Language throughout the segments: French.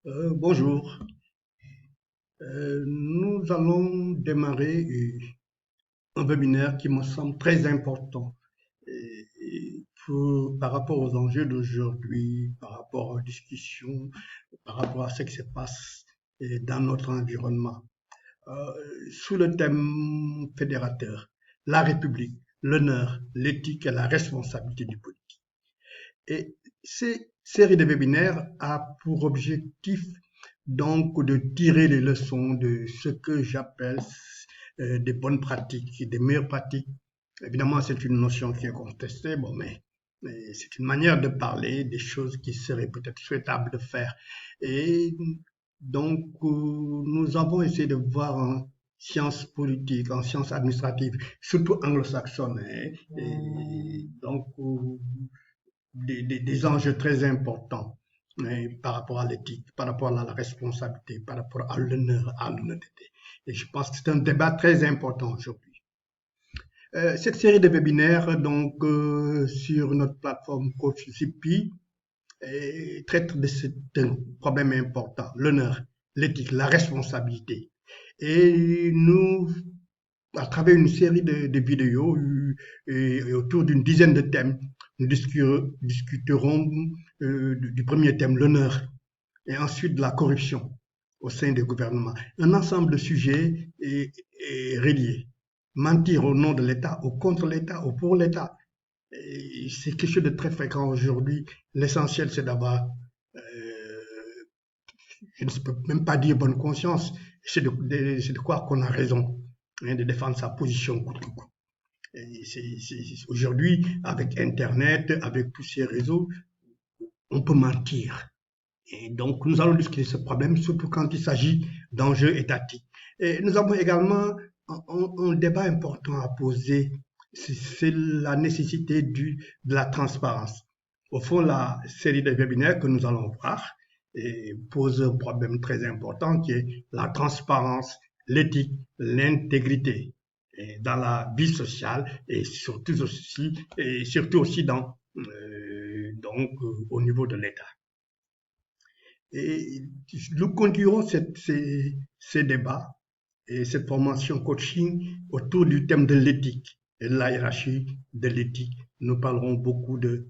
Bonjour. Nous allons démarrer un webinaire qui me semble très important par rapport aux enjeux d'aujourd'hui, par rapport aux discussions, par rapport à ce qui se passe dans notre environnement. Euh, Sous le thème fédérateur, la République, l'honneur, l'éthique et la responsabilité du politique. Et cette série de webinaires a pour objectif donc de tirer les leçons de ce que j'appelle des bonnes pratiques, des meilleures pratiques. Évidemment, c'est une notion qui est contestée, bon, mais c'est une manière de parler des choses qui seraient peut-être souhaitables de faire. Et donc, nous avons essayé de voir en sciences politiques, en sciences administratives, surtout anglo-saxonnes, hein, et donc des enjeux très importants par rapport à l'éthique, par rapport à la responsabilité, par rapport à l'honneur, à l'honnêteté. Et je pense que c'est un débat très important aujourd'hui. Cette série de webinaires, donc, sur notre plateforme Coach CP, traite de ce problème important, l'honneur, l'éthique, la responsabilité. Et nous, à travers une série de vidéos et autour d'une dizaine de thèmes, nous discuterons du premier thème, l'honneur, et ensuite de la corruption au sein des gouvernements. Un ensemble de sujets est relié. Mentir au nom de l'État, ou contre l'État, ou pour l'État. C'est quelque chose de très fréquent aujourd'hui. L'essentiel, c'est d'avoir, je ne peux même pas dire bonne conscience, c'est de croire qu'on a raison, hein, de défendre sa position coûte que coûte. Aujourd'hui, avec Internet, avec tous ces réseaux, on peut mentir. Et donc, nous allons discuter ce problème, surtout quand il s'agit d'enjeux étatiques. Et nous avons également un débat important à poser, c'est la nécessité de la transparence. Au fond, la série de webinaires que nous allons voir pose un problème très important qui est la transparence, l'éthique, l'intégrité dans la vie sociale et surtout aussi au niveau de l'État. Et nous continuerons ces débats et cette formation coaching autour du thème de l'éthique et de la hiérarchie de l'éthique. Nous parlerons beaucoup de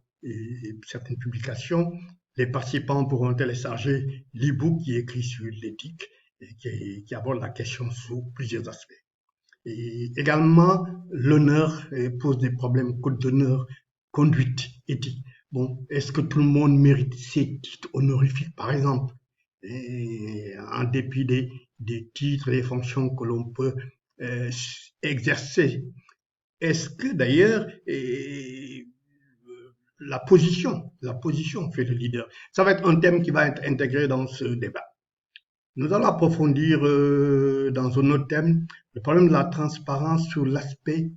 certaines publications. Les participants pourront télécharger l'e-book qui est écrit sur l'éthique et qui aborde la question sous plusieurs aspects. Et également, l'honneur pose des problèmes, code d'honneur, conduite éthique. Bon, est-ce que tout le monde mérite ces titres honorifiques, par exemple, en dépit des titres et des fonctions que l'on peut euh, exercer? Est-ce que d'ailleurs la position fait le leader? Ça va être un thème qui va être intégré dans ce débat. Nous allons approfondir dans un autre thème le problème de la transparence sur l'aspect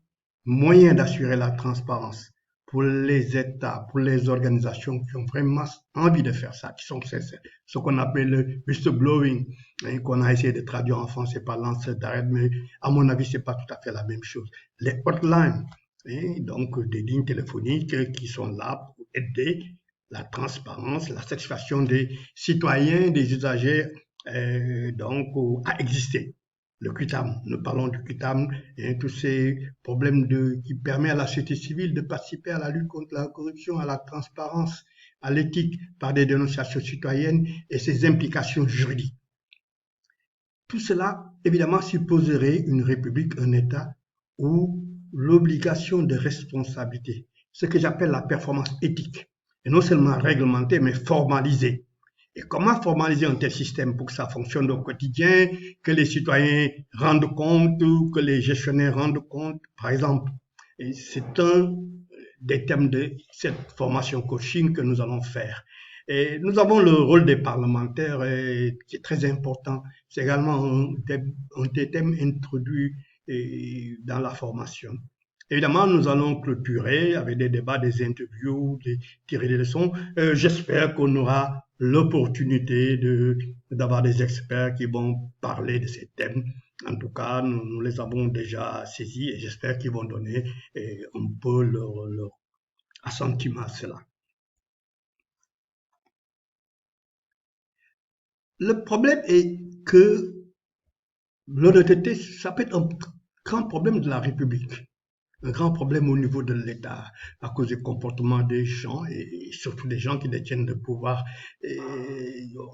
moyen d'assurer la transparence pour les États, pour les organisations qui ont vraiment envie de faire ça, qui sont sincères. Ce qu'on appelle le whistleblowing, hein, qu'on a essayé de traduire en français par lanceur d'alerte, mais à mon avis, c'est pas tout à fait la même chose. Les hotlines, hein, donc des lignes téléphoniques qui sont là pour aider la transparence, la satisfaction des citoyens, des usagers à exister. Le QUITAM, nous parlons du QUITAM et tous ces problèmes qui permettent à la société civile de participer à la lutte contre la corruption, à la transparence, à l'éthique par des dénonciations citoyennes et ses implications juridiques. Tout cela, évidemment, supposerait une république, un État où l'obligation de responsabilité, ce que j'appelle la performance éthique, est non seulement réglementée, mais formalisée. Et comment formaliser un tel système pour que ça fonctionne au quotidien, que les citoyens rendent compte, que les gestionnaires rendent compte, par exemple. Et c'est un des thèmes de cette formation coaching que nous allons faire. Et nous avons le rôle des parlementaires qui est très important. C'est également un des thèmes introduits dans la formation. Évidemment, nous allons clôturer avec des débats, des interviews, tirer des leçons. J'espère qu'on aura l'opportunité d'avoir des experts qui vont parler de ces thèmes. En tout cas, nous les avons déjà saisis et j'espère qu'ils vont donner un peu leur assentiment à cela. Le problème est que l'honnêteté, ça peut être un grand problème de la République, un grand problème au niveau de l'État, à cause du comportement des gens et surtout des gens qui détiennent le pouvoir. Et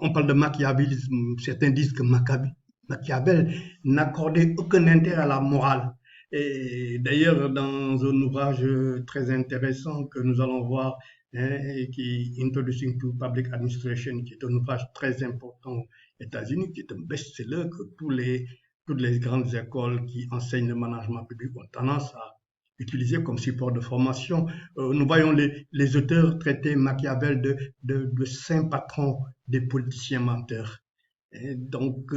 on parle de machiavélisme, certains disent que Machiavel n'accordait aucun intérêt à la morale. Et d'ailleurs, dans un ouvrage très intéressant que nous allons voir, hein, et qui est Introducing to Public Administration, qui est un ouvrage très important aux États-Unis, qui est un best-seller que toutes les grandes écoles qui enseignent le management public ont tendance à utilisé comme support de formation. Nous voyons les auteurs traiter Machiavel de saint patron des politiciens menteurs. Et donc,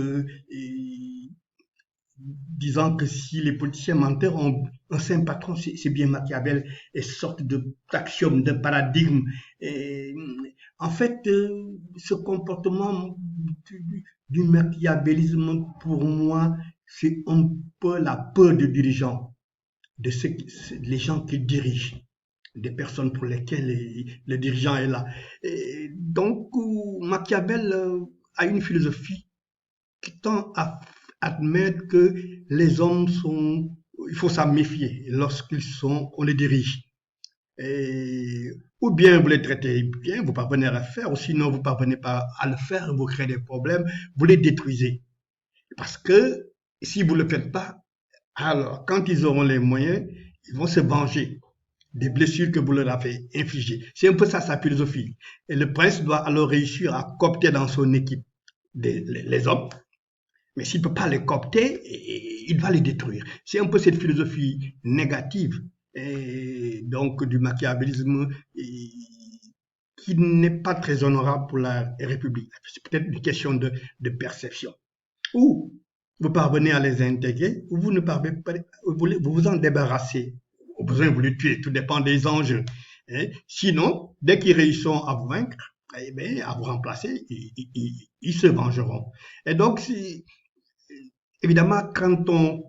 disant que si les politiciens menteurs ont un saint patron, c'est bien Machiavel, et sorte d'axiome, de paradigme. Et, en fait, ce comportement du machiavélisme, pour moi, c'est un peu la peur du dirigeant, de les gens qui dirigent, des personnes pour lesquelles le dirigeant est là. Et donc, Machiavel a une philosophie qui tend à admettre que les hommes sont, il faut s'en méfier lorsqu'ils sont, on les dirige. Et, ou bien vous les traitez bien, vous parvenez à le faire, ou sinon vous parvenez pas à le faire, vous créez des problèmes, vous les détruisez. Parce que si vous ne le faites pas, alors quand ils auront les moyens, ils vont se venger des blessures que vous leur avez infligées. C'est un peu ça sa philosophie. Et le prince doit alors réussir à coopter dans son équipe les hommes, mais s'il ne peut pas les coopter, il doit les détruire. C'est un peu cette philosophie négative, et donc du machiavélisme, qui n'est pas très honorable pour la République. C'est peut-être une question de perception. Ou vous parvenez à les intégrer, ou vous ne parvenez pas, vous vous en débarrassez. Au besoin, vous les tuez, tout dépend des enjeux. Hein. Sinon, dès qu'ils réussiront à vous vaincre, eh bien, à vous remplacer, ils se vengeront. Et donc, évidemment, quand on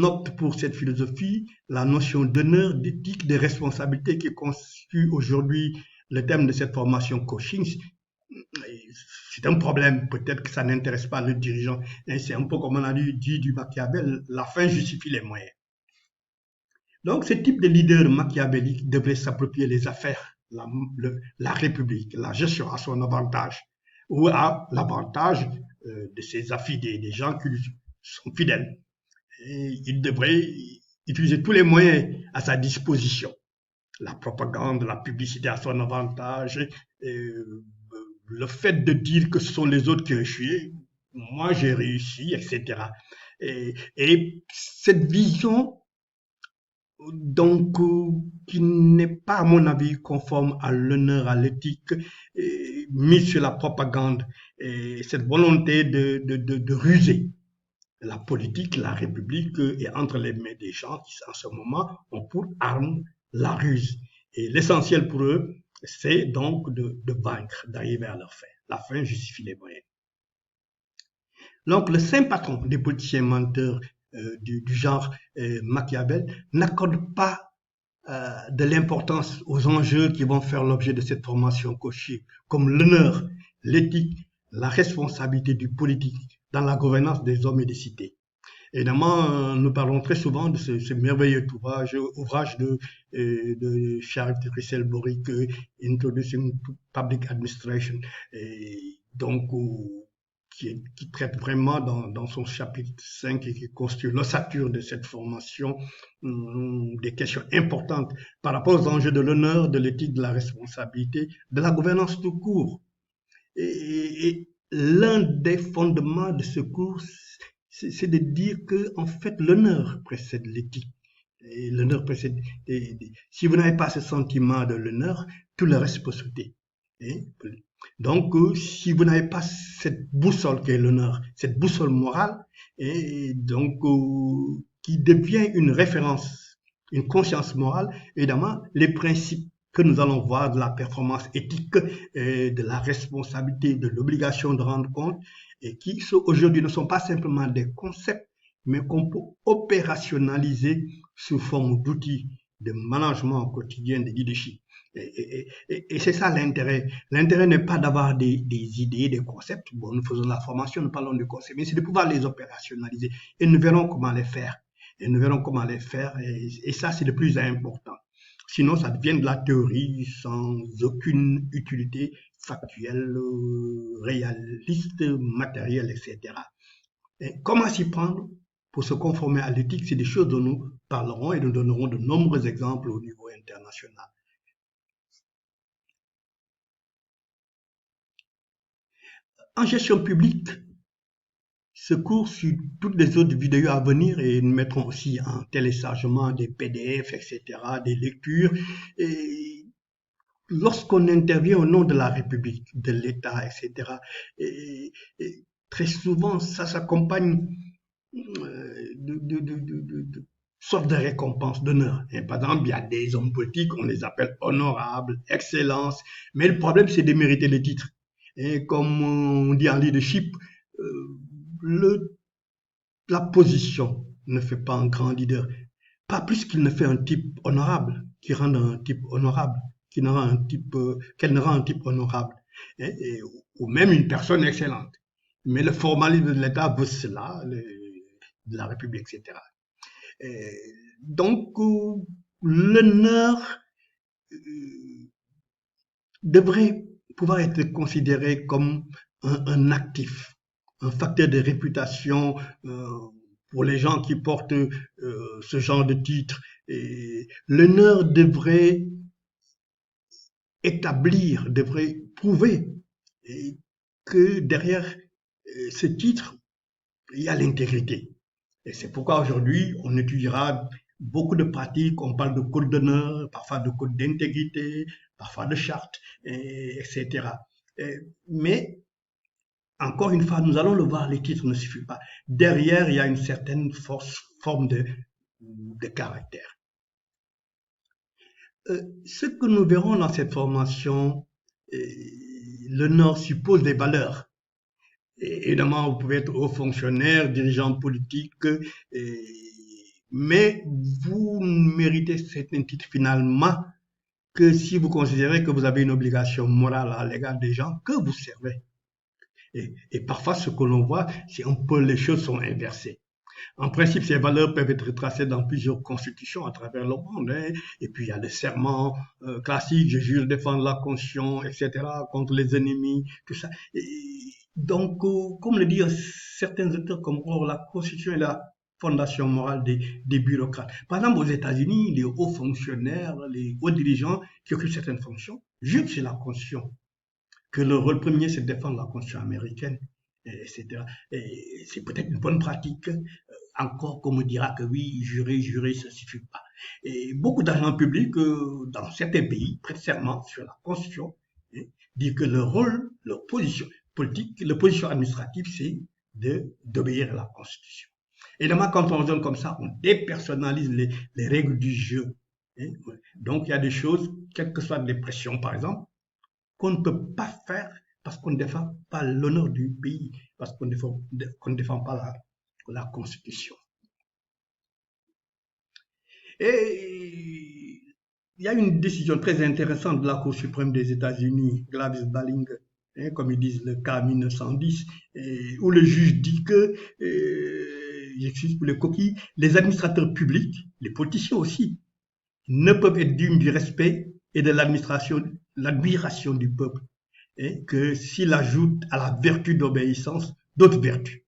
opte pour cette philosophie, la notion d'honneur, d'éthique, de responsabilité qui constitue aujourd'hui le thème de cette formation coaching, c'est un problème. Peut-être que ça n'intéresse pas le dirigeant. C'est un peu comme on a dit du Machiavel, la fin justifie les moyens. Donc, ce type de leader machiavélique devrait s'approprier les affaires, la République, la gestion à son avantage, ou à l'avantage de ses affidés, des gens qui lui sont fidèles. Et il devrait utiliser tous les moyens à sa disposition. La propagande, la publicité à son avantage, le fait de dire que ce sont les autres qui ont échoué, moi j'ai réussi, etc. Et cette vision, donc, qui n'est pas, à mon avis, conforme à l'honneur, à l'éthique, mise sur la propagande, et cette volonté de ruser la politique, la République, est entre les mains des gens qui, en ce moment, ont pour arme la ruse. Et l'essentiel pour eux, c'est donc de vaincre, d'arriver à leur fin. La fin justifie les moyens. Donc, le saint patron des politiciens menteurs du genre Machiavel n'accorde pas de l'importance aux enjeux qui vont faire l'objet de cette formation coachée, comme l'honneur, l'éthique, la responsabilité du politique dans la gouvernance des hommes et des cités. Évidemment, nous parlons très souvent de ce merveilleux ouvrage de Charles Russell Boric, Introducing to Public Administration, et donc qui traite vraiment dans son chapitre 5 et qui constitue l'ossature de cette formation, des questions importantes par rapport aux enjeux de l'honneur, de l'éthique, de la responsabilité, de la gouvernance tout court. Et l'un des fondements de ce cours, c'est de dire que en fait l'honneur précède l'éthique. Et l'honneur précède. Si vous n'avez pas ce sentiment de l'honneur, tout le reste peut sauter. Donc, si vous n'avez pas cette boussole qui est l'honneur, cette boussole morale, et donc qui devient une référence, une conscience morale, évidemment, les principes que nous allons voir de la performance éthique, de la responsabilité, de l'obligation de rendre compte, et qui aujourd'hui ne sont pas simplement des concepts, mais qu'on peut opérationnaliser sous forme d'outils de management quotidien, de leadership. Et c'est ça l'intérêt. L'intérêt n'est pas d'avoir des idées, des concepts. Bon, nous faisons la formation, nous parlons de concepts, mais c'est de pouvoir les opérationnaliser. Et nous verrons comment les faire. Et nous verrons comment les faire. Et ça, c'est le plus important. Sinon, ça devient de la théorie sans aucune utilité factuelle, réaliste, matérielle, etc. Et comment s'y prendre pour se conformer à l'éthique? C'est des choses dont nous parlerons et nous donnerons de nombreux exemples au niveau international. En gestion publique, ce cours sur toutes les autres vidéos à venir et nous mettrons aussi en téléchargement des PDF, etc., des lectures. Et lorsqu'on intervient au nom de la République, de l'État, etc., et très souvent, ça s'accompagne de sortes de récompenses, d'honneur. Par exemple, il y a des hommes politiques, on les appelle honorables, excellence, mais le problème, c'est de mériter le titre. Et comme on dit en leadership, le, la position ne fait pas un grand leader. Pas plus qu'il ne fait un type honorable, qui rend un type honorable, qui ne rend un type, qu'elle ne rend un type honorable. Ou même une personne excellente. Mais le formalisme de l'État veut cela, de la République, etc. Donc, l'honneur devrait pouvoir être considéré comme un actif, un facteur de réputation pour les gens qui portent ce genre de titre. L'honneur devrait établir, devrait prouver que derrière ce titre, il y a l'intégrité. Et c'est pourquoi aujourd'hui, on étudiera beaucoup de pratiques, on parle de code d'honneur, parfois de code d'intégrité, parfois de charte, etc. Mais, encore une fois, nous allons le voir, les titres ne suffisent pas. Derrière, il y a une certaine forme de caractère. Ce que nous verrons dans cette formation, l'honneur suppose des valeurs. Et évidemment, vous pouvez être haut fonctionnaire, dirigeant politique, mais vous méritez certains titres finalement que si vous considérez que vous avez une obligation morale à l'égard des gens que vous servez. Et parfois, ce que l'on voit, c'est un peu les choses sont inversées. En principe, ces valeurs peuvent être tracées dans plusieurs constitutions à travers le monde. Et puis, il y a des serments classiques, je jure défendre la Constitution, etc., contre les ennemis, tout ça. Donc, comme le disent certains auteurs comme la Constitution est la fondation morale des bureaucrates. Par exemple, aux États-Unis, les hauts fonctionnaires, les hauts dirigeants qui occupent certaines fonctions jurent sur la Constitution, que le rôle premier, c'est de défendre la Constitution américaine, etc. Et c'est peut-être une bonne pratique. Encore qu'on me dira que oui, jurer, ça ne suffit pas. Et beaucoup d'agents publics dans certains pays prêtent serment sur la Constitution, disent que leur rôle, leur position politique, leur position administrative, c'est d'obéir à la Constitution. Évidemment, quand on raisonne comme ça, on dépersonnalise les règles du jeu. Donc, il y a des choses, quelles que soient les pressions, par exemple, qu'on ne peut pas faire parce qu'on ne défend pas l'honneur du pays, parce qu'on ne défend pas la Constitution. Et il y a une décision très intéressante de la Cour suprême des États-Unis, Glavis-Balling, comme ils disent le cas 1910, où le juge dit que, j'excuse pour les coquilles, les administrateurs publics, les politiciens aussi, ne peuvent être dignes du respect et de l'admiration du peuple, que s'il ajoute à la vertu d'obéissance d'autres vertus.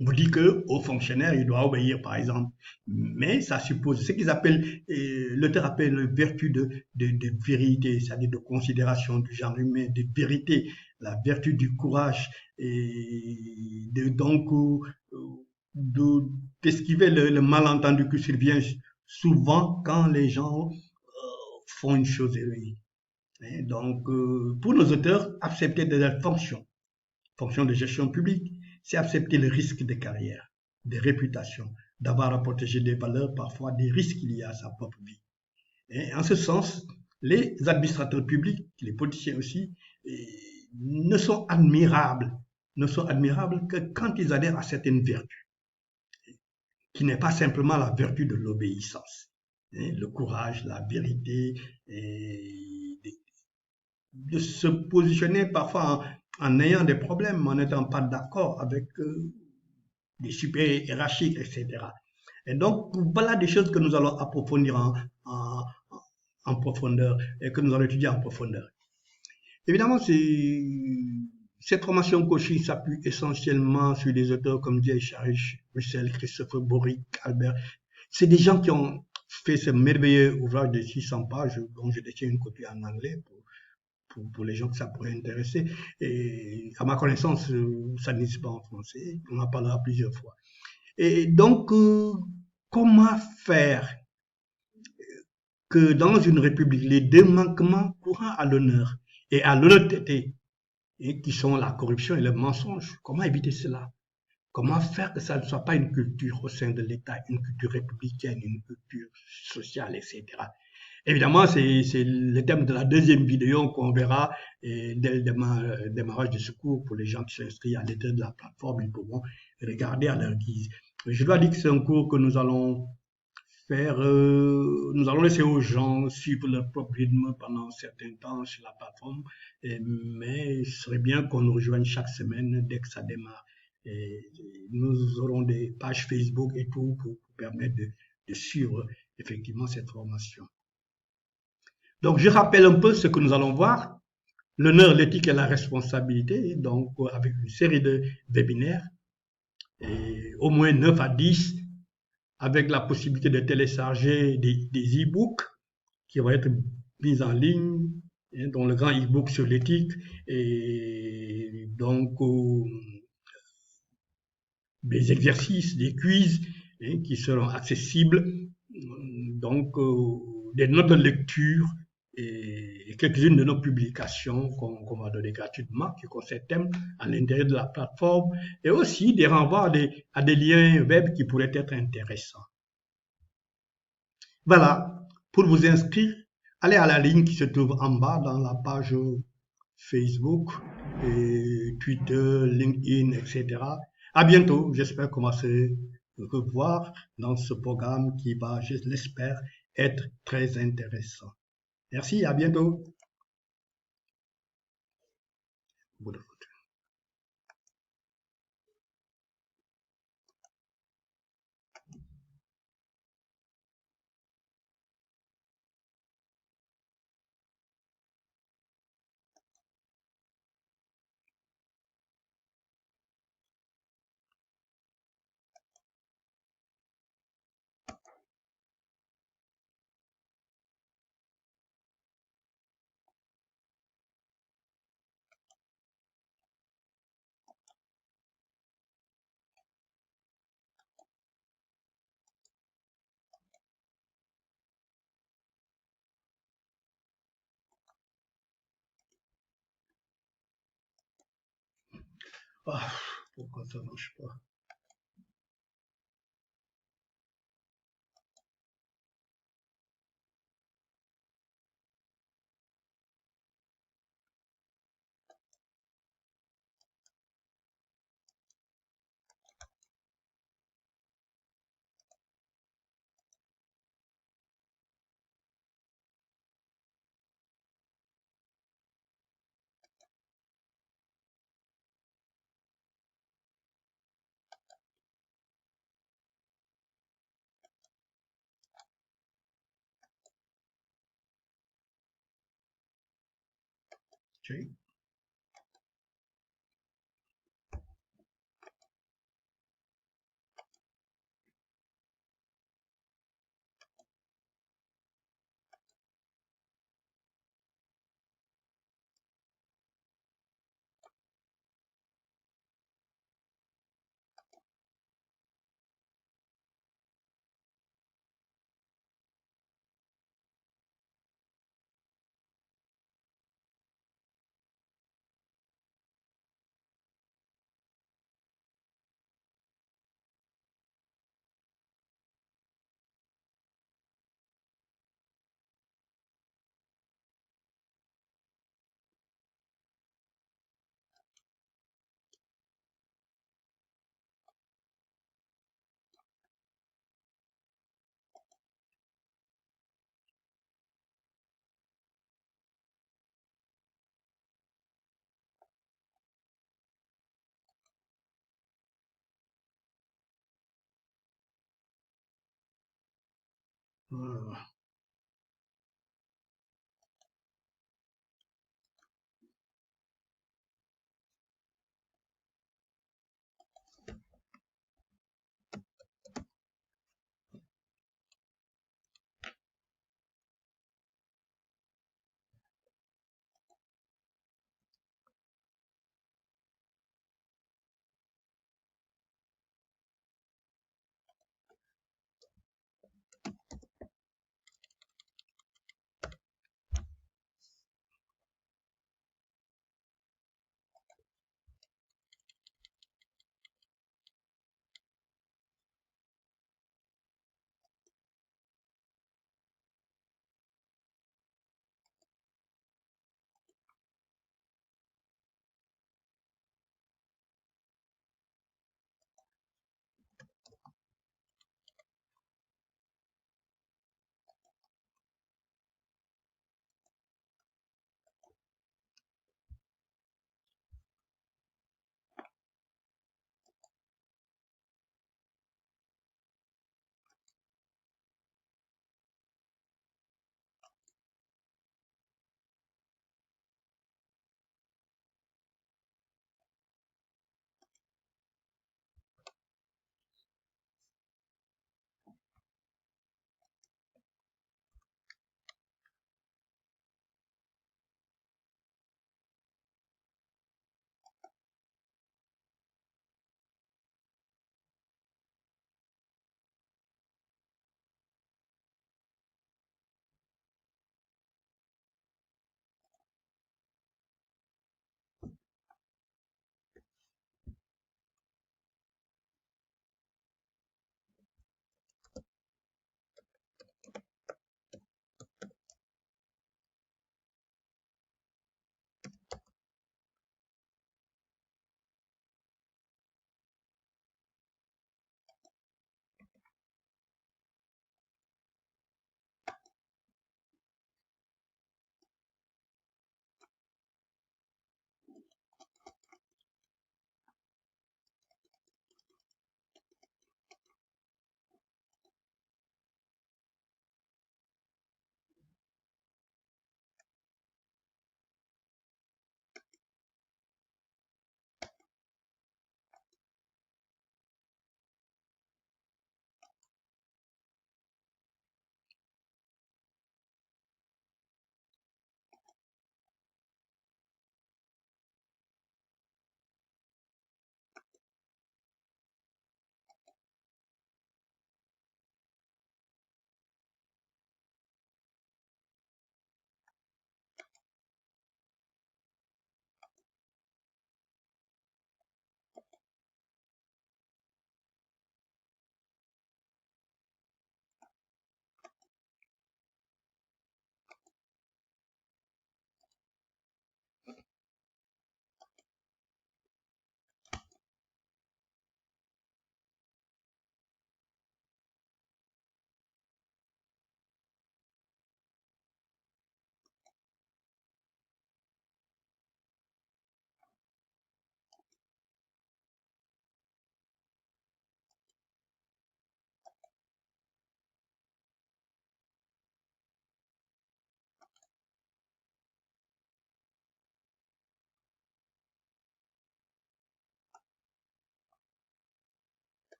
On vous dit que aux fonctionnaires, il doit obéir, par exemple. Mais ça suppose ce qu'ils appellent, l'auteur appelle vertu de vérité, c'est-à-dire de considération du genre humain, de vérité, la vertu du courage, et donc d'esquiver le malentendu qui survient souvent quand les gens font une chose erronée. Donc, pour nos auteurs, accepter des fonctions de gestion publique, c'est accepter le risque de carrière, de réputation, d'avoir à protéger des valeurs, parfois des risques liés à sa propre vie. Et en ce sens, les administrateurs publics, les politiciens aussi, ne sont admirables que quand ils adhèrent à certaines vertus, qui n'est pas simplement la vertu de l'obéissance. hein, le courage, la vérité, et de se positionner parfois en ayant des problèmes, en n'étant pas d'accord avec des super hiérarchiques, etc. Et donc, voilà des choses que nous allons approfondir en, en profondeur et que nous allons étudier en profondeur. Évidemment, cette formation coaching s'appuie essentiellement sur des auteurs comme Jay Sharich, Michel, Christopher Boric, Albert. C'est des gens qui ont fait ce merveilleux ouvrage de 600 pages dont je détiens une copie en anglais pour les gens que ça pourrait intéresser. Et à ma connaissance, ça n'existe pas en français. On en parlera plusieurs fois. Et donc, comment faire que dans une république, les deux manquements courants à l'honneur et à l'honnêteté, et qui sont la corruption et le mensonge, comment éviter cela? Comment faire que ça ne soit pas une culture au sein de l'État, une culture républicaine, une culture sociale, etc. Évidemment, c'est le thème de la deuxième vidéo qu'on verra dès le démarrage de ce cours. Pour les gens qui sont inscrits à l'intérieur de la plateforme, ils pourront regarder à leur guise. Je dois dire que c'est un cours que nous allons faire, nous allons laisser aux gens suivre leur propre rythme pendant un certain temps sur la plateforme, mais ce serait bien qu'on nous rejoigne chaque semaine dès que ça démarre. Et nous aurons des pages Facebook et tout pour permettre de suivre effectivement cette formation. Donc, je rappelle un peu ce que nous allons voir. L'honneur, l'éthique et la responsabilité, donc avec une série de webinaires, et au moins 9 à 10, avec la possibilité de télécharger des e-books qui vont être mis en ligne, hein, dont le grand e-book sur l'éthique, et donc des exercices, des quiz, hein, qui seront accessibles, donc des notes de lecture et quelques-unes de nos publications qu'on va donner gratuitement, qui concernent thème à l'intérieur de la plateforme, et aussi des renvois à des liens web qui pourraient être intéressants. Voilà, pour vous inscrire, allez à la ligne qui se trouve en bas dans la page Facebook, et Twitter, LinkedIn, etc. À bientôt, j'espère qu'on va se revoir dans ce programme qui va, je l'espère, être très intéressant. Merci, à bientôt. Ah, pourquoi ça ne marche pas? Okay. Voilà.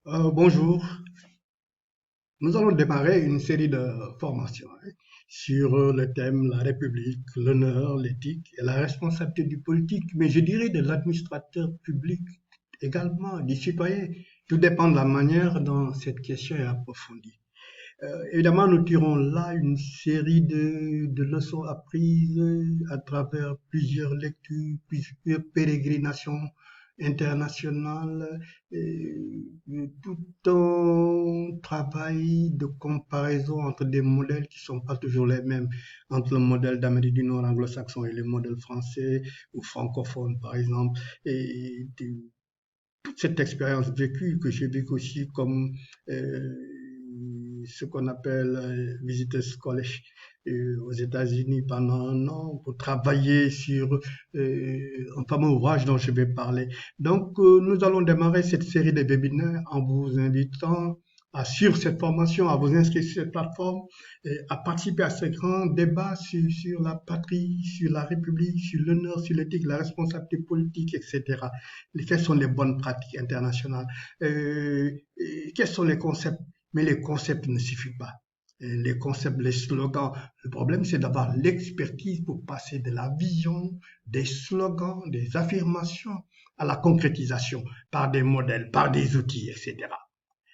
Bonjour, nous allons démarrer une série de formations sur le thème la République, l'honneur, l'éthique et la responsabilité du politique, mais je dirais de l'administrateur public également, du citoyen. Tout dépend de la manière dont cette question est approfondie. Évidemment, nous tirons là une série de leçons apprises à travers plusieurs lectures, plusieurs pérégrinations internationales, tout un travail de comparaison entre des modèles qui ne sont pas toujours les mêmes, entre le modèle d'Amérique du Nord anglo-saxon et le modèle français ou francophone, par exemple, et toute cette expérience vécue que j'ai vécue aussi comme ce qu'on appelle Visitors College aux États-Unis pendant un an pour travailler sur un fameux ouvrage dont je vais parler. Donc, nous allons démarrer cette série de webinaires en vous invitant à suivre cette formation, à vous inscrire sur cette plateforme, et à participer à ce grand débat sur la patrie, sur la République, sur l'honneur, sur l'éthique, la responsabilité politique, etc. Quelles sont les bonnes pratiques internationales, quels sont les concepts, mais les concepts ne suffisent pas. Les concepts, les slogans, le problème c'est d'avoir l'expertise pour passer de la vision, des slogans, des affirmations à la concrétisation par des modèles, par des outils, etc.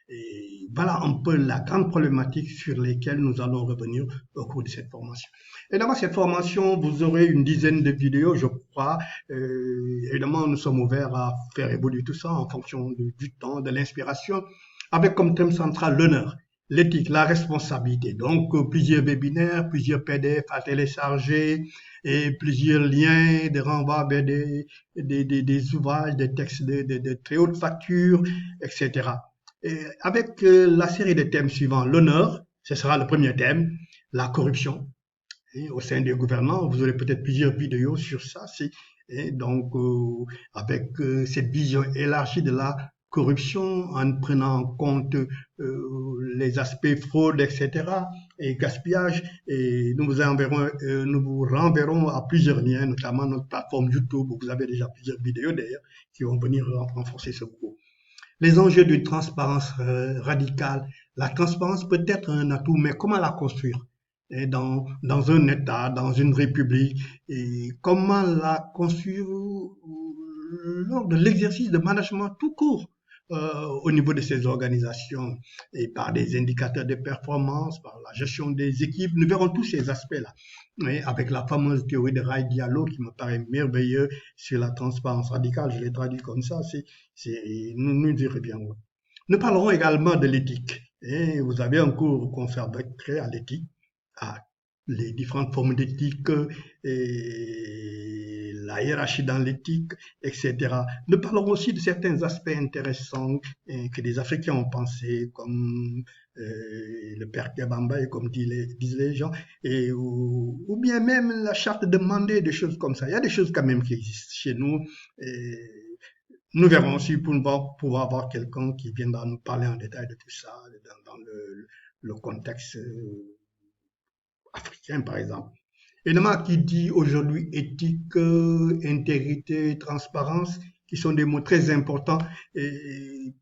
Et voilà un peu la grande problématique sur lesquelles nous allons revenir au cours de cette formation. Et dans cette formation, vous aurez une dizaine de vidéos, je crois. Évidemment, nous sommes ouverts à faire évoluer tout ça en fonction du temps, de l'inspiration, avec comme thème central l'honneur, l'éthique, la responsabilité. Donc, plusieurs webinaires, plusieurs PDF à télécharger et plusieurs liens, des renvois vers des ouvrages, des textes de très haute facture, etc. Et avec la série de thèmes suivants, l'honneur, ce sera le premier thème, la corruption. Et au sein des gouvernants, vous aurez peut-être plusieurs vidéos sur ça. Et donc, avec cette vision élargie de la corruption, en prenant en compte les aspects fraude, etc., et gaspillage, et nous vous renverrons à plusieurs liens, notamment notre plateforme YouTube, où vous avez déjà plusieurs vidéos d'ailleurs, qui vont venir renforcer ce cours. Les enjeux d'une transparence radicale. La transparence peut être un atout, mais comment la construire et dans un État, dans une république, et comment la construire lors de l'exercice de management tout court au niveau de ces organisations et par des indicateurs de performance, par la gestion des équipes. Nous verrons tous ces aspects-là. Et avec la fameuse théorie de Ray Diallo qui me paraît merveilleuse sur la transparence radicale, je l'ai traduit comme ça, nous y reviendrons. Nous parlerons également de l'éthique. Et vous avez un cours consacré à l'éthique, à les différentes formes d'éthique, et la hiérarchie dans l'éthique, etc. Nous parlerons aussi de certains aspects intéressants que les Africains ont pensé, comme le père Kebamba, comme disent les gens, ou bien même la charte de Mandé, des choses comme ça. Il y a des choses quand même qui existent chez nous. Et nous verrons aussi pour pouvoir avoir quelqu'un qui viendra nous parler en détail de tout ça, dans le contexte africain, par exemple. Évidemment, qui dit aujourd'hui éthique, intégrité, transparence, qui sont des mots très importants, et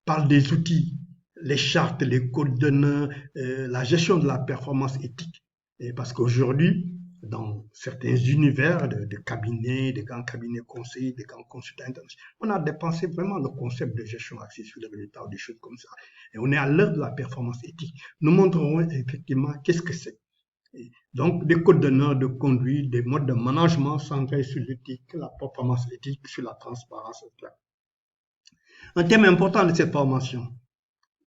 parle des outils, les chartes, les codes d'honneur, la gestion de la performance éthique. Et parce qu'aujourd'hui, dans certains univers de cabinets, des grands cabinets conseillers, des grands consultants internationaux, on a dépensé vraiment le concept de gestion axée sur les résultats, des choses comme ça. Et on est à l'heure de la performance éthique. Nous montrerons effectivement qu'est-ce que c'est. Donc, des codes d'honneur, de conduite, des modes de management centrés sur l'éthique, la performance éthique, sur la transparence. Un thème important de cette formation,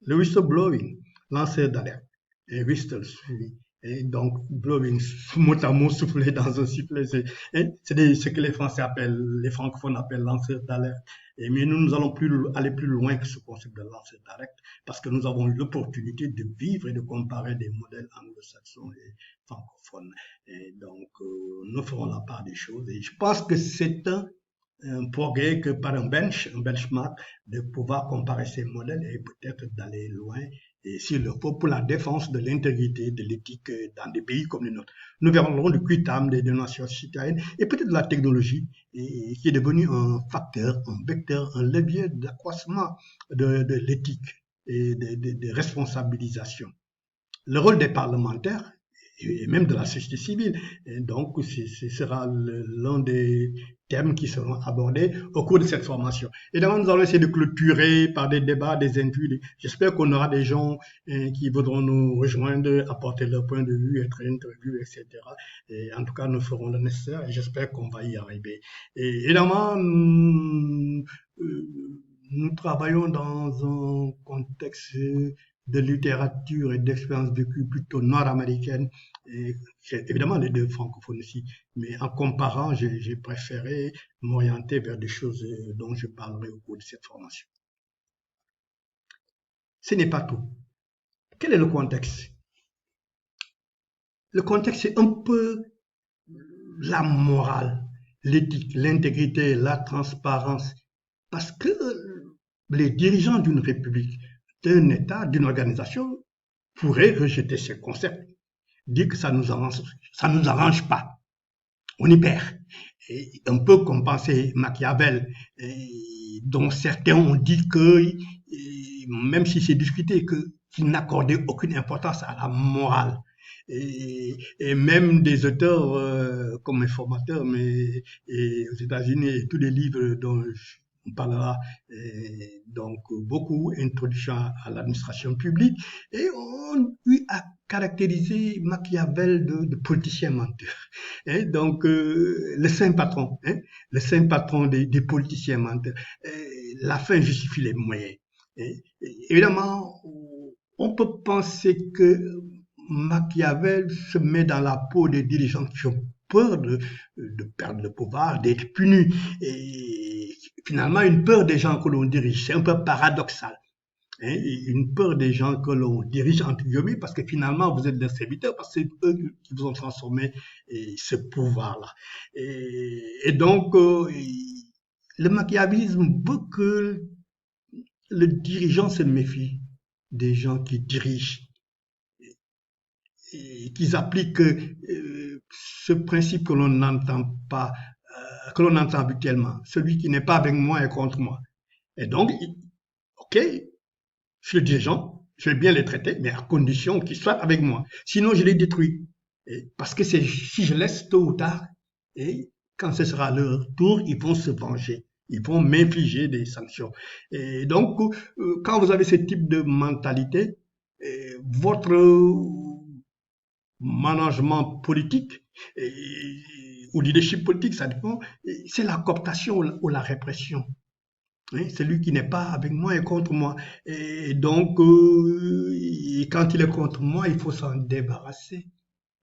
le whistleblowing, lanceur d'alerte, et whistle suivi. Et donc, blowing, mot à mot, souffler dans un sifflet, c'est ce que les Français appellent, les francophones appellent lanceur d'alerte. Mais nous allons aller plus loin que ce concept de lanceur d'alerte, parce que nous avons eu l'opportunité de vivre et de comparer des modèles anglo-saxons et francophones. Et donc, nous ferons la part des choses. Et je pense que c'est un progrès que par un benchmark, de pouvoir comparer ces modèles et peut-être d'aller loin, et s'il le faut, pour la défense de l'intégrité, de l'éthique dans des pays comme le nôtre. Nous verrons du QUITAM, des nations citoyennes, et peut-être de la technologie, qui est devenue un facteur, un vecteur, un levier d'accroissement de l'éthique et de responsabilisation. Le rôle des parlementaires, et même de la société civile. Et donc, ce sera l'un des thèmes qui seront abordés au cours de cette formation. Évidemment, nous allons essayer de clôturer par des débats, des interviews. J'espère qu'on aura des gens qui voudront nous rejoindre, apporter leur point de vue, être interviewés, etc. Et en tout cas, nous ferons le nécessaire et j'espère qu'on va y arriver. Et évidemment, nous travaillons dans un contexte de littérature et d'expérience vécue plutôt nord-américaine, et évidemment les deux francophones aussi, mais en comparant, j'ai préféré m'orienter vers des choses dont je parlerai au cours de cette formation. Ce n'est pas tout. Quel est le contexte? Le contexte, c'est un peu la morale, l'éthique, l'intégrité, la transparence, parce que les dirigeants d'une république, d'un État, d'une organisation pourraient rejeter ces concepts, dire que ça nous arrange pas, on y perd. Et un peu comme pensait Machiavel, dont certains ont dit que, même si c'est discuté, qu'il n'accordait aucune importance à la morale. Et même des auteurs comme informateurs, mais aux États-Unis, tous les livres dont on parlera, donc beaucoup introduction à l'administration publique, et on eu à caractériser Machiavel de politicien menteur. Donc le saint patron, le saint patron des politiciens menteurs. La fin justifie les moyens. Évidemment, on peut penser que Machiavel se met dans la peau des dirigeants qui ont peur de perdre le pouvoir, d'être punis. Et finalement, une peur des gens que l'on dirige, c'est un peu paradoxal. Une peur des gens que l'on dirige, entre guillemets, parce que finalement, vous êtes des serviteurs, parce que c'est eux qui vous ont transformé ce pouvoir-là. Et donc, le machiavélisme veut que le dirigeant se méfie des gens qui dirigent, et qu'ils appliquent ce principe que l'on n'entend pas, que l'on entend habituellement. Celui qui n'est pas avec moi est contre moi. Et donc, ok, je suis le dirigeant, je vais bien les traiter, mais à condition qu'ils soient avec moi. Sinon, je les détruis. Parce que si je laisse tôt ou tard, et quand ce sera leur tour, ils vont se venger. Ils vont m'infliger des sanctions. Et donc, quand vous avez ce type de mentalité, votre management politique ou leadership politique, ça dépend, c'est la cooptation ou la répression. Celui qui n'est pas avec moi est contre moi. Et donc, quand il est contre moi, il faut s'en débarrasser.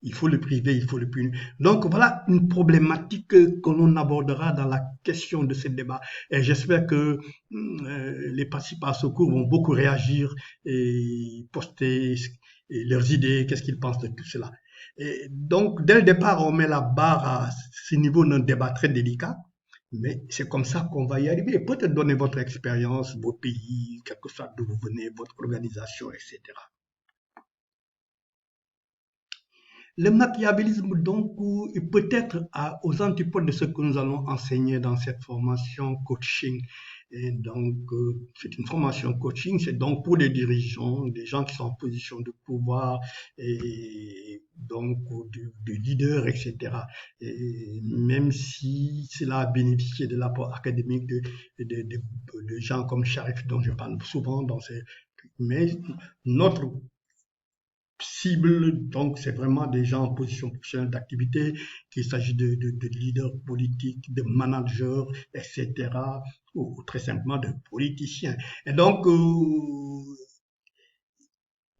Il faut le priver, il faut le punir. Donc voilà une problématique que l'on abordera dans la question de ce débat. Et j'espère que les participants à ce cours vont beaucoup réagir et poster leurs idées, qu'est-ce qu'ils pensent de tout cela. Et donc dès le départ, on met la barre à ce niveau d'un débat très délicat. Mais c'est comme ça qu'on va y arriver. Peut-être donner votre expérience, vos pays, quel que soit d'où vous venez, votre organisation, etc. Le machiavélisme, donc, est peut-être aux antipodes de ce que nous allons enseigner dans cette formation coaching. Et donc, c'est une formation coaching, c'est donc pour des dirigeants, des gens qui sont en position de pouvoir, et donc de leaders, etc. Et même si cela a bénéficié de l'apport académique de gens comme Sharif, dont je parle souvent dans ces... Mais notre cible, donc c'est vraiment des gens en position professionnelle d'activité, qu'il s'agit de leaders politiques, de managers, etc., ou très simplement de politiciens. Et donc,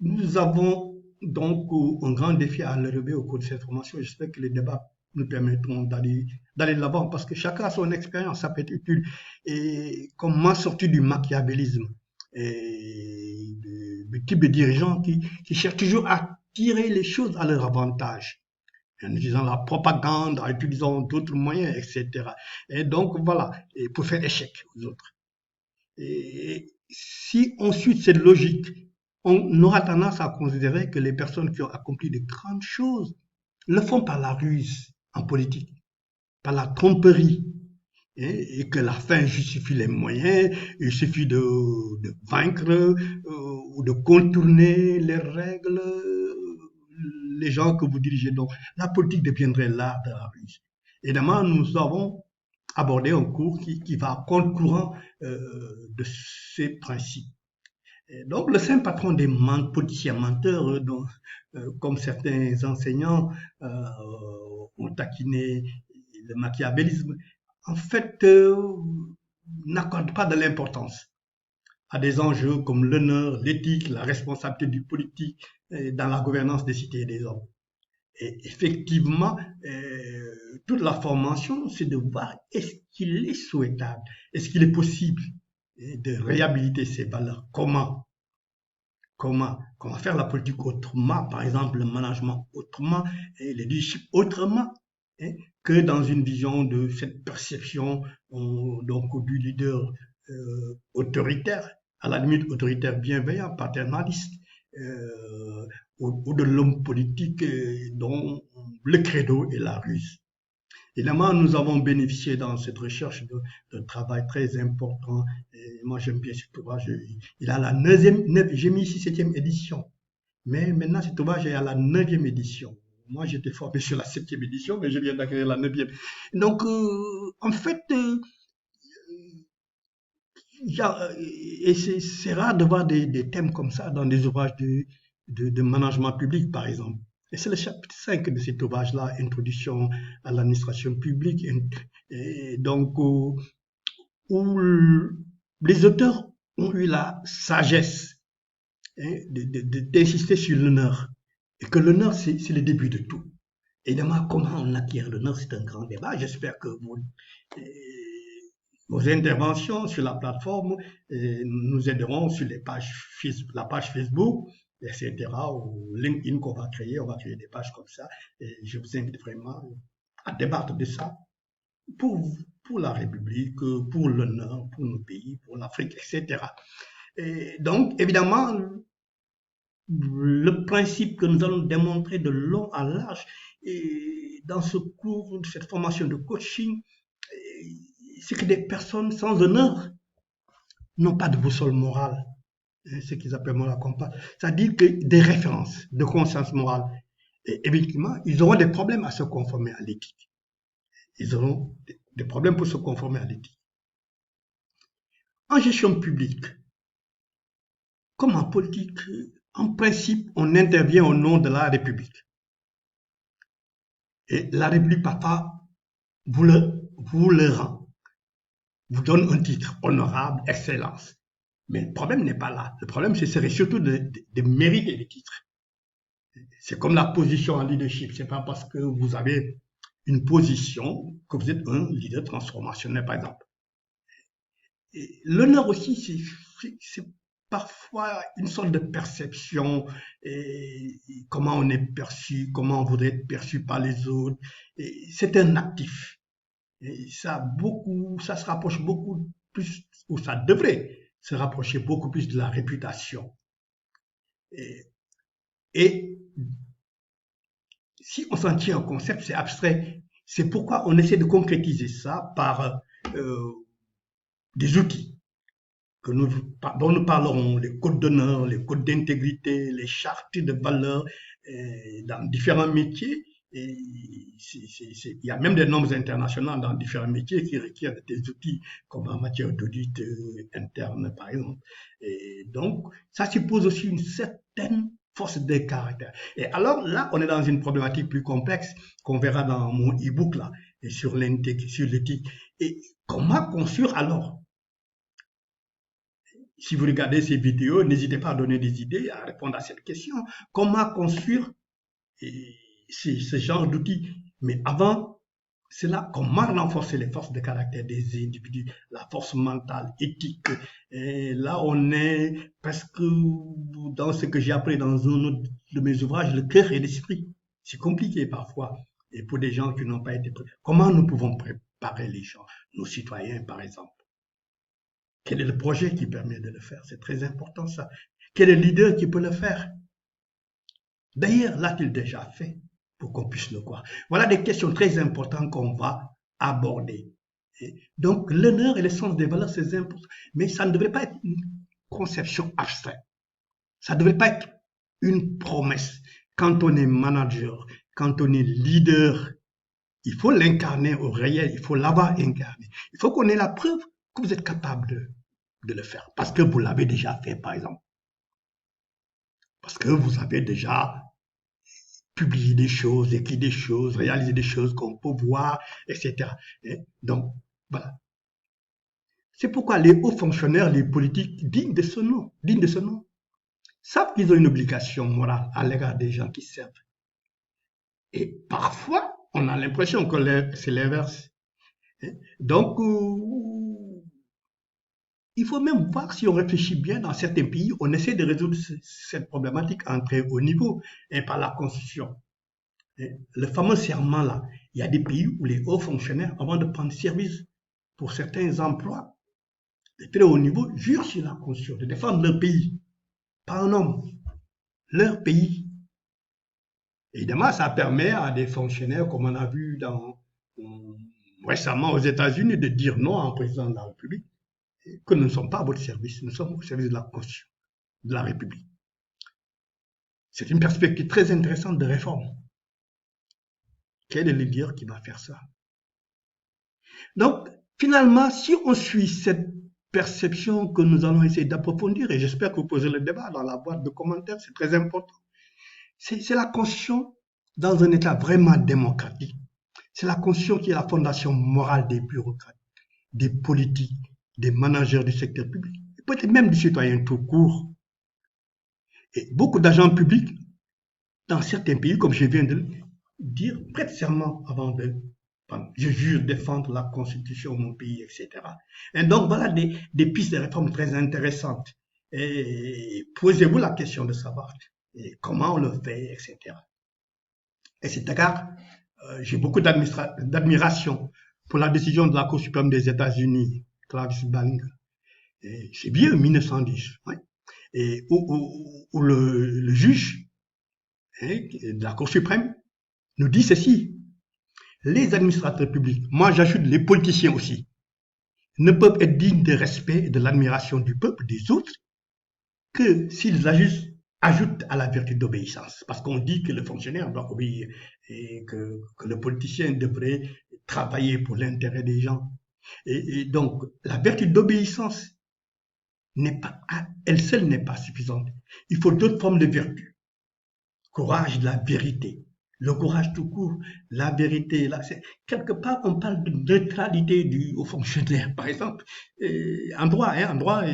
nous avons donc un grand défi à relever au cours de cette formation. J'espère que les débats nous permettront d'aller de l'avant, parce que chacun a son expérience, ça peut être utile. Et comment sortir du machiavélisme et du type de dirigeants qui cherchent toujours à tirer les choses à leur avantage, en utilisant la propagande, en utilisant d'autres moyens, etc. Et donc voilà, et pour faire échec aux autres. Et si on suit cette logique, on aura tendance à considérer que les personnes qui ont accompli de grandes choses le font par la ruse en politique, par la tromperie, et que la fin justifie les moyens, il suffit de vaincre ou de contourner les règles, les gens que vous dirigez. Donc, la politique deviendrait l'art de la ruse. Évidemment, nous avons abordé un cours qui va à contre-courant de ces principes. Et donc, le saint patron des politiciens menteurs, comme certains enseignants ont taquiné le machiavélisme, en fait, n'accorde pas de l'importance à des enjeux comme l'honneur, l'éthique, la responsabilité du politique dans la gouvernance des cités et des hommes. Et effectivement, toute la formation, c'est de voir est-ce qu'il est souhaitable, est-ce qu'il est possible de réhabiliter ces valeurs. Comment faire la politique autrement, par exemple le management autrement et le leadership autrement, hein, que dans une vision de cette perception donc du leader autoritaire, à la limite autoritaire bienveillant, paternaliste, ou de l'homme politique dont le credo est la ruse. Évidemment, nous avons bénéficié dans cette recherche d'un travail très important. Et moi, j'aime bien cet ouvrage. Il a la j'ai mis ici 7e édition. Mais maintenant, cet ouvrage est à la 9e édition. Moi, j'étais formé sur la 7e édition, mais je viens d'acquérir la 9e. Donc, en fait, et c'est rare de voir des thèmes comme ça dans des ouvrages de management public, par exemple. Et c'est le chapitre 5 de cet ouvrage-là, Introduction à l'administration publique. Et donc, où les auteurs ont eu la sagesse d'insister sur l'honneur. Et que l'honneur, c'est le début de tout. Évidemment, comment on acquiert l'honneur, c'est un grand débat. J'espère que vos interventions sur la plateforme nous aideront sur la page Facebook, etc., ou LinkedIn qu'on va créer. On va créer des pages comme ça. Et je vous invite vraiment à débattre de ça pour la République, pour l'honneur, pour nos pays, pour l'Afrique, etc. Et donc, évidemment, le principe que nous allons démontrer de long à large et dans ce cours, cette formation de coaching, c'est que des personnes sans honneur n'ont pas de boussole morale, ce qu'ils appellent moral compass. C'est-à-dire que des références de conscience morale. Et évidemment, ils auront des problèmes à se conformer à l'éthique. Ils auront des problèmes pour se conformer à l'éthique. En gestion publique, comme en politique, en principe, on intervient au nom de la République. Et la République, parfois, vous le rend, vous donne un titre honorable, excellence. Mais le problème n'est pas là. Le problème, ce serait surtout de mériter les titres. C'est comme la position en leadership. C'est pas parce que vous avez une position que vous êtes un leader transformationnel, par exemple. L'honneur aussi, c'est parfois une sorte de perception, et comment on est perçu, comment on voudrait être perçu par les autres. C'est un actif. Et ça se rapproche beaucoup plus, ou ça devrait se rapprocher beaucoup plus de la réputation. Et, et si on s'en tient au concept, c'est abstrait. C'est pourquoi on essaie de concrétiser ça par des outils dont nous parlerons, les codes d'honneur, les codes d'intégrité, les chartes de valeur dans différents métiers. Et il y a même des normes internationales dans différents métiers qui requièrent des outils comme en matière d'audit interne, par exemple. Et donc, ça suppose aussi une certaine force de caractère. Et alors là, on est dans une problématique plus complexe qu'on verra dans mon e-book là, et sur l'éthique. Et comment construire alors? Si vous regardez ces vidéos, n'hésitez pas à donner des idées, à répondre à cette question. Comment construire ce genre d'outils? Mais avant cela, comment renforcer les forces de caractère des individus, la force mentale, éthique? Et là, on est presque dans ce que j'ai appris dans un autre de mes ouvrages, le cœur et l'esprit. C'est compliqué parfois. Et pour des gens qui n'ont pas été préparés, comment nous pouvons préparer les gens, nos citoyens par exemple? Quel est le projet qui permet de le faire? C'est très important ça. Quel est le leader qui peut le faire? D'ailleurs, l'a-t-il déjà fait pour qu'on puisse le croire? Voilà des questions très importantes qu'on va aborder. Donc, l'honneur et le sens des valeurs, c'est important. Mais ça ne devrait pas être une conception abstraite. Ça ne devrait pas être une promesse. Quand on est manager, quand on est leader, il faut l'incarner au réel, il faut l'avoir incarné. Il faut qu'on ait la preuve que vous êtes capable de le faire. Parce que vous l'avez déjà fait, par exemple. Parce que vous avez déjà publié des choses, écrit des choses, réalisé des choses qu'on peut voir, etc. Donc, voilà. C'est pourquoi les hauts fonctionnaires, les politiques dignes de ce nom, savent qu'ils ont une obligation morale à l'égard des gens qui servent. Et parfois, on a l'impression que c'est l'inverse. Donc, il faut même voir si on réfléchit bien dans certains pays, on essaie de résoudre cette problématique en très haut niveau et par la Constitution. Le fameux serment là, il y a des pays où les hauts fonctionnaires, avant de prendre service pour certains emplois de très haut niveau, jurent sur la Constitution de défendre leur pays, pas un homme, leur pays. Évidemment, ça permet à des fonctionnaires, comme on a vu récemment aux États-Unis, de dire non à un président de la République, que nous ne sommes pas à votre service, nous sommes au service de la Constitution, de la République. C'est une perspective très intéressante de réforme. Quel est le leader qui va faire ça? Donc, finalement, si on suit cette perception que nous allons essayer d'approfondir, et j'espère que vous posez le débat dans la boîte de commentaires, c'est très important, c'est la Constitution dans un État vraiment démocratique. C'est la Constitution qui est la fondation morale des bureaucrates, des politiques, des managers du secteur public, et peut-être même du citoyen tout court. Et beaucoup d'agents publics, dans certains pays, comme je viens de le dire, prêtent serment avant de je jure défendre la Constitution, mon pays, etc. Et donc voilà des pistes de réforme très intéressantes. Et posez-vous la question de savoir comment on le fait, etc. Et c'est égard, j'ai beaucoup d'admiration pour la décision de la Cour suprême des États-Unis, Clavis Balinger. C'est bien 1910, ouais. Et où le juge de la Cour suprême nous dit ceci. Les administrateurs publics, moi j'ajoute les politiciens aussi, ne peuvent être dignes de respect et de l'admiration du peuple, des autres, que s'ils ajoutent à la vertu d'obéissance. Parce qu'on dit que le fonctionnaire doit obéir et que le politicien devrait travailler pour l'intérêt des gens. Et donc, la vertu d'obéissance elle seule n'est pas suffisante. Il faut d'autres formes de vertu. Courage de la vérité. Le courage tout court, la vérité, là, quelque part, on parle de neutralité au fonctionnaire, par exemple. En droit,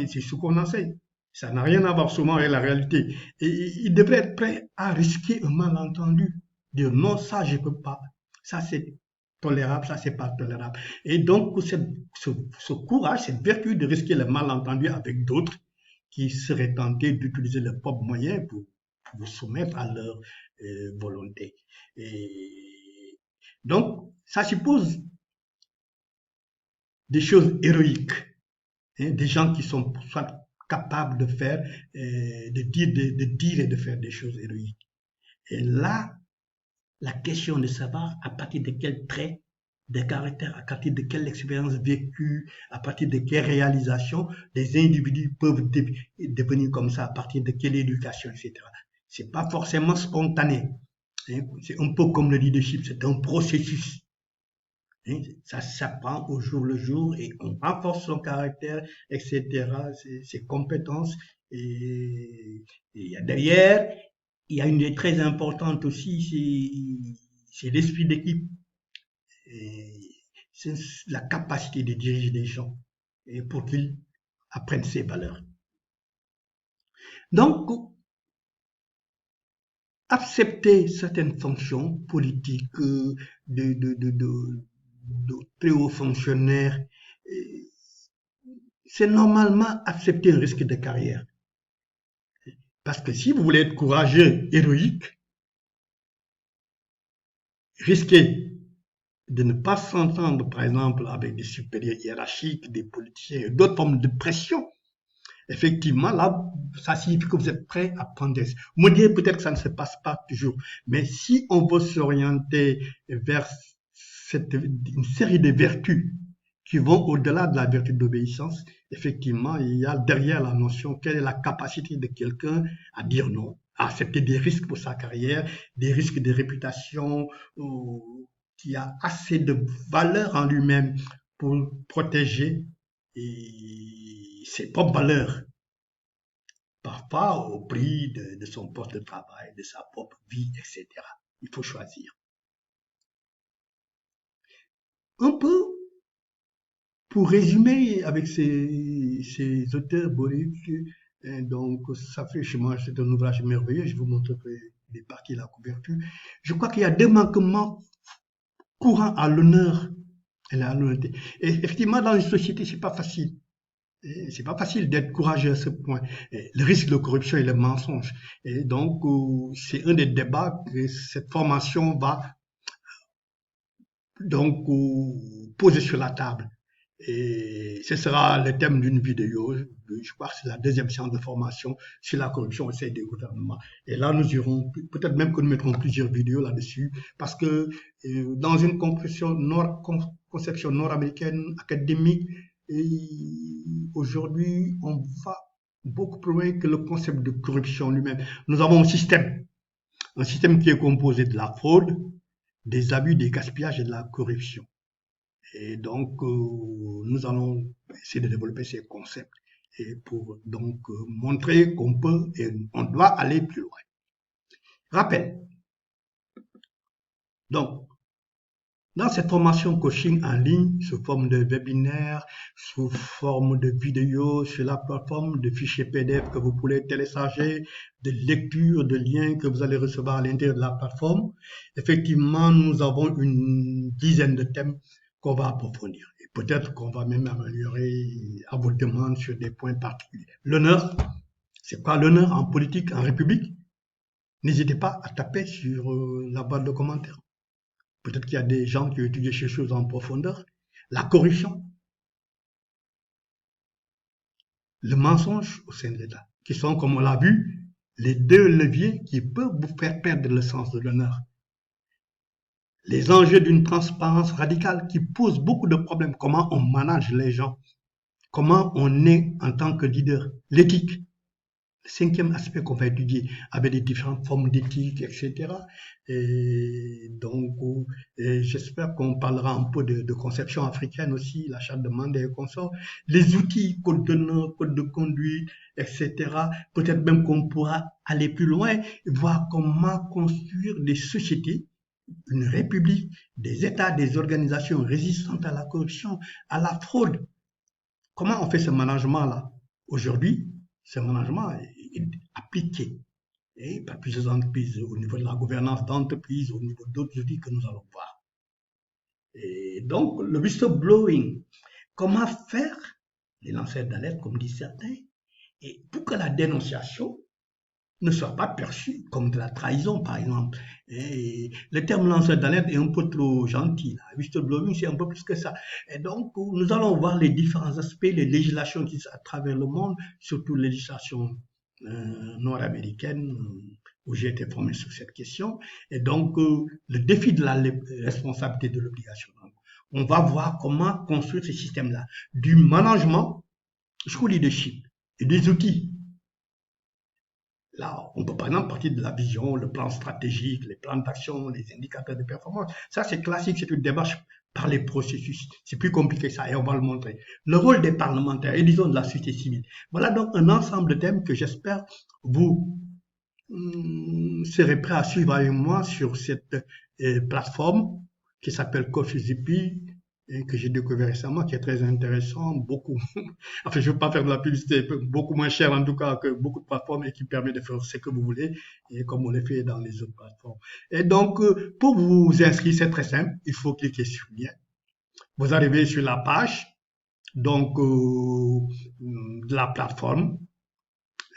c'est ce qu'on enseigne. Ça n'a rien à voir souvent avec la réalité. Et il devrait être prêt à risquer un malentendu. Dire non, ça, je ne peux pas. Ça, c'est tolérable, ça, c'est pas tolérable. Et donc, ce courage, cette vertu de risquer le malentendu avec d'autres qui seraient tentés d'utiliser leurs propres moyens pour vous soumettre à leur volonté. Et donc, ça suppose des choses héroïques, hein, des gens qui sont soit capables de faire, de dire et de faire des choses héroïques. Et là, la question de savoir à partir de quel trait de caractère, à partir de quelle expérience vécue, à partir de quelle réalisation des individus peuvent devenir comme ça, à partir de quelle éducation, etc. C'est pas forcément spontané. Hein. C'est un peu comme le leadership, c'est un processus. Hein. Ça s'apprend au jour le jour et on renforce son caractère, etc., ses compétences. Et derrière, il y a une des très importante aussi, c'est l'esprit d'équipe. C'est la capacité de diriger des gens et pour qu'ils apprennent ces valeurs. Donc, accepter certaines fonctions politiques de très hauts fonctionnaires, c'est normalement accepter un risque de carrière. Parce que si vous voulez être courageux, héroïque, risquez de ne pas s'entendre, par exemple, avec des supérieurs hiérarchiques, des politiciens, d'autres formes de pression. Effectivement, là, ça signifie que vous êtes prêt à prendre des... Vous me direz peut-être que ça ne se passe pas toujours, mais si on veut s'orienter vers une série de vertus qui vont au-delà de la vertu d'obéissance, effectivement, il y a derrière la notion quelle est la capacité de quelqu'un à dire non, à accepter des risques pour sa carrière, des risques de réputation, qui a assez de valeur en lui-même pour protéger ses propres valeurs, parfois au prix de son poste de travail, de sa propre vie, etc. Il faut choisir. Un peu, pour résumer avec ces auteurs boriques, donc ça fait chez moi, c'est un ouvrage merveilleux, je vous montrerai les parties de la couverture. Je crois qu'il y a deux manquements courants à l'honneur et à l'honnêteté. Et effectivement, dans une société, c'est pas facile. C'est pas facile d'être courageux à ce point. Le risque de corruption et le mensonge. Et donc, c'est un des débats que cette formation va donc poser sur la table. Et ce sera le thème d'une vidéo. Je crois que c'est la deuxième séance de formation sur la corruption au sein des gouvernements. Et là, nous irons, peut-être même que nous mettrons plusieurs vidéos là-dessus, parce que dans une conception nord-américaine académique, aujourd'hui, on va beaucoup plus loin que le concept de corruption lui-même. Nous avons un système qui est composé de la fraude, des abus, des gaspillages et de la corruption. Et donc, nous allons essayer de développer ces concepts et pour donc montrer qu'on peut et on doit aller plus loin. Rappel. Donc, dans cette formation coaching en ligne, sous forme de webinaire, sous forme de vidéos sur la plateforme, de fichiers PDF que vous pouvez télécharger, de lectures, de liens que vous allez recevoir à l'intérieur de la plateforme, effectivement, nous avons une dizaine de thèmes qu'on va approfondir. Et peut-être qu'on va même améliorer à vos demandes sur des points particuliers. L'honneur, c'est quoi l'honneur en politique, en République? N'hésitez pas à taper sur la barre de commentaires. Peut-être qu'il y a des gens qui ont étudié ces choses en profondeur. La corruption, le mensonge au sein de l'État, qui sont, comme on l'a vu, les deux leviers qui peuvent vous faire perdre le sens de l'honneur. Les enjeux d'une transparence radicale qui posent beaucoup de problèmes. Comment on manage les gens? Comment on est en tant que leader? L'éthique. Le cinquième aspect qu'on va étudier avec les différentes formes d'éthique, etc. Et donc, j'espère qu'on parlera un peu de conception africaine aussi, la charte de Mandé et consorts, les outils, code d'honneur, code de conduite, etc. Peut-être même qu'on pourra aller plus loin et voir comment construire des sociétés, une république, des États, des organisations résistantes à la corruption, à la fraude. Comment on fait ce management-là? Aujourd'hui, ce management est appliqué par plusieurs entreprises au niveau de la gouvernance d'entreprise, au niveau d'autres outils que nous allons voir. Et donc, le whistleblowing, comment faire les lanceurs d'alerte, comme disent certains, et pour que la dénonciation ne soit pas perçue comme de la trahison, par exemple. Et le terme lanceur d'alerte est un peu trop gentil. Whistleblowing, c'est un peu plus que ça. Et donc, nous allons voir les différents aspects, les législations qui sont à travers le monde, surtout les législations nord-américaines, où j'ai été formé sur cette question. Et donc, le défi de la responsabilité de l'obligation. On va voir comment construire ces systèmes-là, du management jusqu'au leadership, et des outils. Là, on peut par exemple partir de la vision, le plan stratégique, les plans d'action, les indicateurs de performance. Ça, c'est classique, c'est une démarche par les processus. C'est plus compliqué que ça et on va le montrer. Le rôle des parlementaires et disons de la société civile. Voilà donc un ensemble de thèmes que j'espère vous serez prêts à suivre avec moi sur cette plateforme qui s'appelle CoffeeZP, que j'ai découvert récemment, qui est très intéressant, beaucoup, enfin je ne veux pas faire de la publicité, beaucoup moins cher en tout cas que beaucoup de plateformes et qui permet de faire ce que vous voulez, et comme on le fait dans les autres plateformes. Et donc, pour vous inscrire, c'est très simple, il faut cliquer sur le lien. Vous arrivez sur la page, donc, de la plateforme.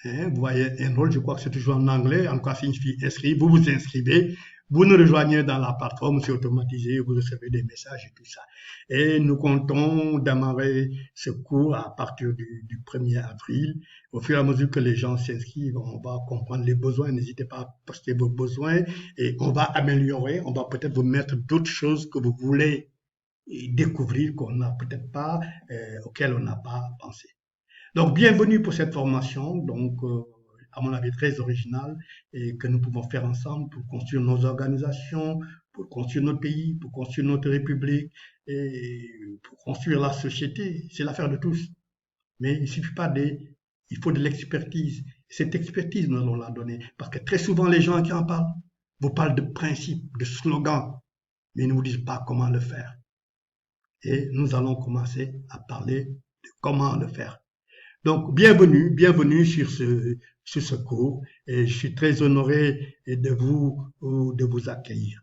Vous voyez un rôle, je crois que c'est toujours en anglais, en quoi signifie inscrire, vous vous inscrivez, vous nous rejoignez dans la plateforme, c'est automatisé, vous recevez des messages et tout ça. Et nous comptons démarrer ce cours à partir du 1er avril. Au fur et à mesure que les gens s'inscrivent, on va comprendre les besoins, n'hésitez pas à poster vos besoins et on va améliorer, on va peut-être vous mettre d'autres choses que vous voulez découvrir qu'on n'a peut-être pas, auxquelles on n'a pas pensé. Donc, bienvenue pour cette formation, donc, à mon avis, très originale et que nous pouvons faire ensemble pour construire nos organisations, pour construire notre pays, pour construire notre république et pour construire la société. C'est l'affaire de tous. Mais il suffit pas il faut de l'expertise. Cette expertise, nous allons la donner. Parce que très souvent, les gens qui en parlent vous parlent de principes, de slogans, mais ils ne vous disent pas comment le faire. Et nous allons commencer à parler de comment le faire. Donc, bienvenue sur ce cours et je suis très honoré de vous accueillir.